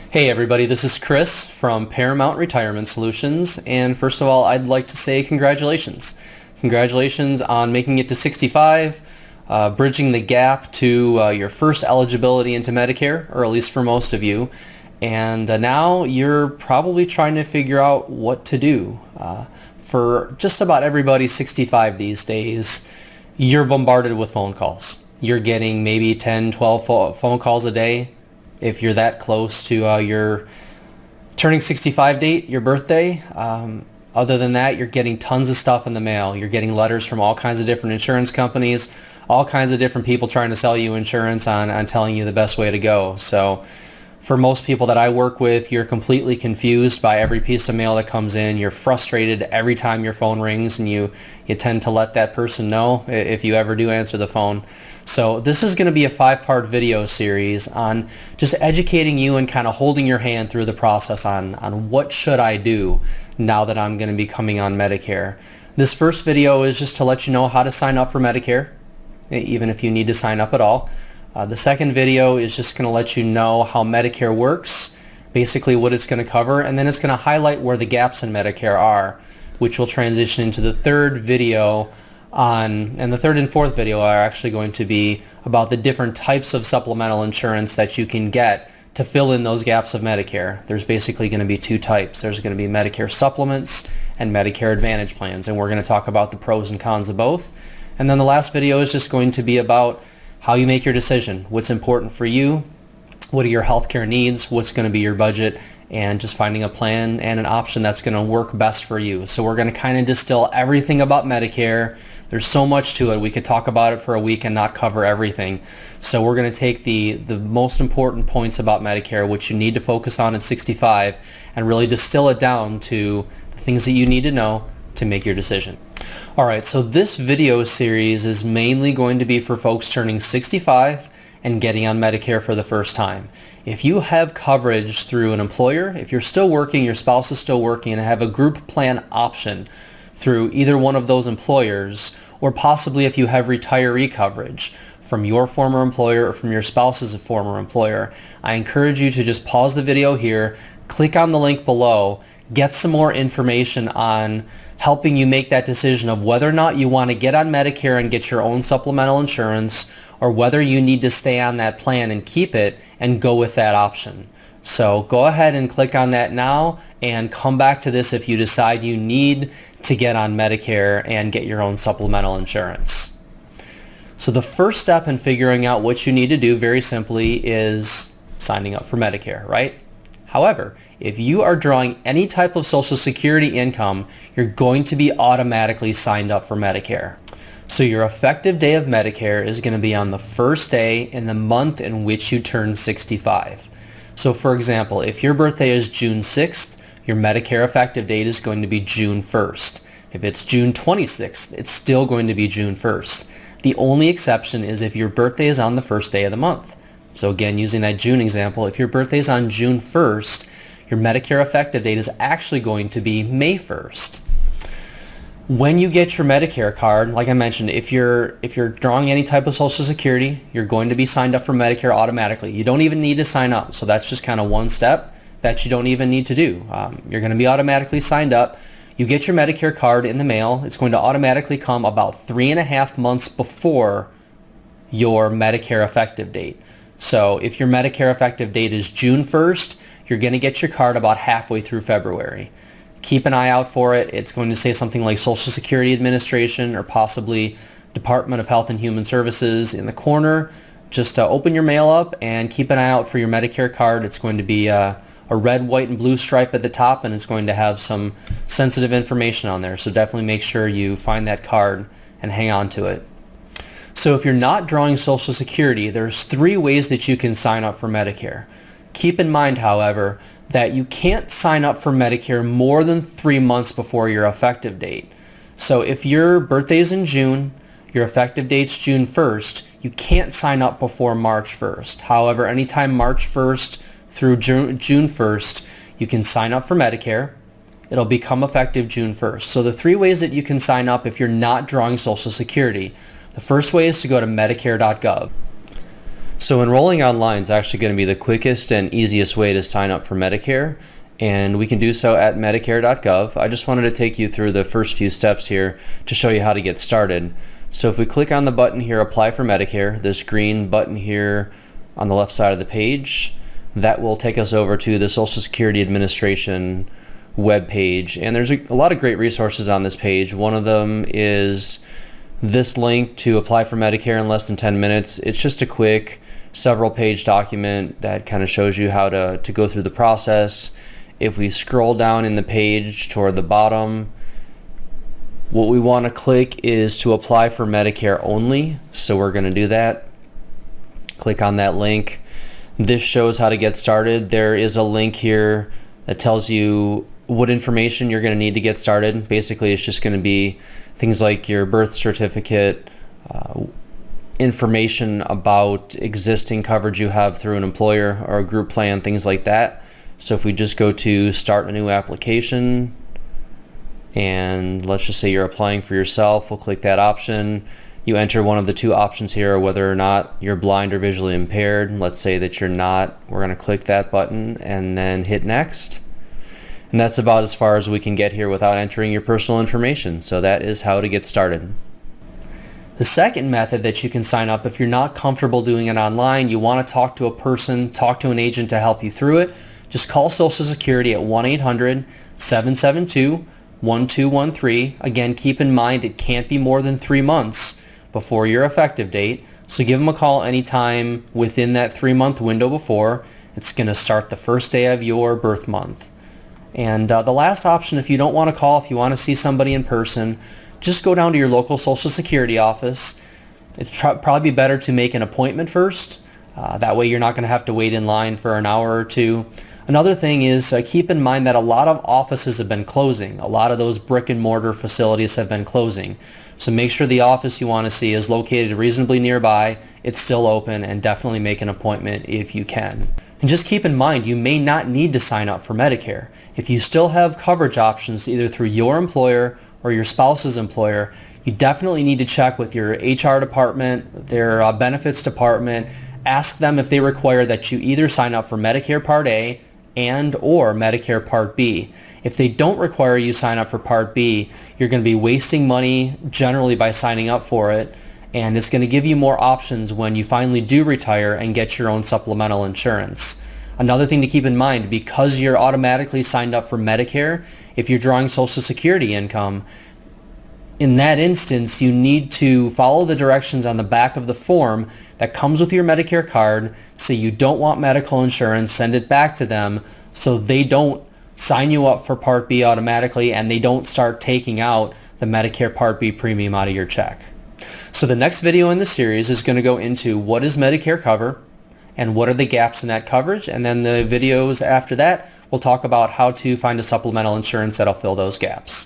Hey everybody, this is Chris from Paramount Retirement Solutions, and first of all, I'd like to say congratulations. Congratulations on making it to 65, bridging the gap to your first eligibility into Medicare, or at least for most of you, and now you're probably trying to figure out what to do. For just about everybody 65 these days, you're bombarded with phone calls. You're getting maybe 10, 12 phone calls a day. If you're that close to your turning 65 date, your birthday. Other than that, you're getting tons of stuff in the mail. You're getting letters from all kinds of different insurance companies, all kinds of different people trying to sell you insurance on telling you the best way to go. So for most people that I work with, you're completely confused by every piece of mail that comes in. You're frustrated every time your phone rings, and you tend to let that person know if you ever do answer the phone. So this is going to be a 5-part video series on just educating you and kind of holding your hand through the process on what should I do now that I'm going to be coming on Medicare. This first video is just to let you know how to sign up for Medicare, even if you need to sign up at all. The second video is just going to let you know how Medicare works, basically what it's going to cover, and then it's going to highlight where the gaps in Medicare are, which will transition into the third video and the third and fourth video are actually going to be about the different types of supplemental insurance that you can get to fill in those gaps of Medicare. There's basically going to be two types. There's going to be Medicare supplements and Medicare Advantage plans, and we're going to talk about the pros and cons of both. And then the last video is just going to be about how you make your decision, what's important for you, what are your healthcare needs, what's going to be your budget, and just finding a plan and an option that's going to work best for you. So we're going to kind of distill everything about Medicare. There's so much to it. We could talk about it for a week and not cover everything. So we're going to take the most important points about Medicare, which you need to focus on at 65, and really distill it down to the things that you need to know to make your decision. All right, so this video series is mainly going to be for folks turning 65 and getting on Medicare for the first time. If you have coverage through an employer, if you're still working, your spouse is still working, and have a group plan option through either one of those employers, or possibly if you have retiree coverage from your former employer or from your spouse's former employer, I encourage you to just pause the video here, click on the link below, get some more information on helping you make that decision of whether or not you want to get on Medicare and get your own supplemental insurance, or whether you need to stay on that plan and keep it and go with that option. So go ahead and click on that now and come back to this if you decide you need to get on Medicare and get your own supplemental insurance. So the first step in figuring out what you need to do very simply is signing up for Medicare, right? However, if you are drawing any type of Social Security income, you're going to be automatically signed up for Medicare. So your effective day of Medicare is going to be on the first day in the month in which you turn 65. So for example, if your birthday is June 6th, your Medicare effective date is going to be June 1st. If it's June 26th, it's still going to be June 1st. The only exception is if your birthday is on the first day of the month. So again, using that June example, if your birthday is on June 1st, your Medicare effective date is actually going to be May 1st. When you get your Medicare card, like I mentioned, if you're drawing any type of Social Security, you're going to be signed up for Medicare automatically. You don't even need to sign up. So that's just kind of one step that you don't even need to do. You're going to be automatically signed up. You get your Medicare card in the mail. It's going to automatically come about 3.5 months before your Medicare effective date. So if your Medicare effective date is June 1st, you're going to get your card about halfway through February. Keep an eye out for it. It's going to say something like Social Security Administration or possibly Department of Health and Human Services in the corner. Just open your mail up and keep an eye out for your Medicare card. It's going to be a red, white, and blue stripe at the top, and it's going to have some sensitive information on there. So definitely make sure you find that card and hang on to it. So if you're not drawing Social Security, there's 3 ways that you can sign up for Medicare. Keep in mind, however, that you can't sign up for Medicare more than 3 months before your effective date. So if your birthday is in June, your effective date's June 1st, you can't sign up before March 1st. However, anytime March 1st through June 1st, you can sign up for Medicare. It'll become effective June 1st. So the 3 ways that you can sign up if you're not drawing Social Security. The first way is to go to Medicare.gov. So enrolling online is actually going to be the quickest and easiest way to sign up for Medicare, and we can do so at medicare.gov. I just wanted to take you through the first few steps here to show you how to get started. So if we click on the button here, Apply for Medicare, this green button here on the left side of the page, that will take us over to the Social Security Administration web page. And there's a lot of great resources on this page. One of them is this link to apply for Medicare in less than 10 minutes. It's just a quick several page document that kind of shows you how to go through the process. If we scroll down in the page toward the bottom, what we want to click is to apply for Medicare only. So we're going to do that. Click on that link. This shows how to get started. There is a link here that tells you what information you're going to need to get started. Basically, it's just going to be things like your birth certificate, information about existing coverage you have through an employer or a group plan, things like that. So if we just go to start a new application, and let's just say you're applying for yourself, we'll click that option. You enter one of the two options here, whether or not you're blind or visually impaired. Let's say that you're not. We're going to click that button and then hit next. And that's about as far as we can get here without entering your personal information. So that is how to get started. The second method that you can sign up, if you're not comfortable doing it online, you want to talk to a person, talk to an agent to help you through it, just call Social Security at 1-800-772-1213. Again, keep in mind it can't be more than 3 months before your effective date. So give them a call anytime within that 3-month window before. It's going to start the first day of your birth month. And the last option, if you don't want to call, if you want to see somebody in person, just go down to your local Social Security office. It's probably better to make an appointment first. That way you're not going to have to wait in line for an hour or two. Another thing is keep in mind that a lot of offices have been closing. A lot of those brick and mortar facilities have been closing. So make sure the office you want to see is located reasonably nearby, it's still open, and definitely make an appointment if you can. And just keep in mind, you may not need to sign up for Medicare. If you still have coverage options either through your employer or your spouse's employer, you definitely need to check with your HR department, their benefits department. Ask them if they require that you either sign up for Medicare Part A and or Medicare Part B. If they don't require you sign up for Part B, you're going to be wasting money generally by signing up for it, and it's going to give you more options when you finally do retire and get your own supplemental insurance. Another thing to keep in mind, because you're automatically signed up for Medicare, if you're drawing Social Security income, in that instance, you need to follow the directions on the back of the form that comes with your Medicare card. Say you don't want medical insurance, send it back to them so they don't sign you up for Part B automatically and they don't start taking out the Medicare Part B premium out of your check. So the next video in the series is going to go into what does Medicare cover and what are the gaps in that coverage, and then the videos after that will talk about how to find a supplemental insurance that'll fill those gaps.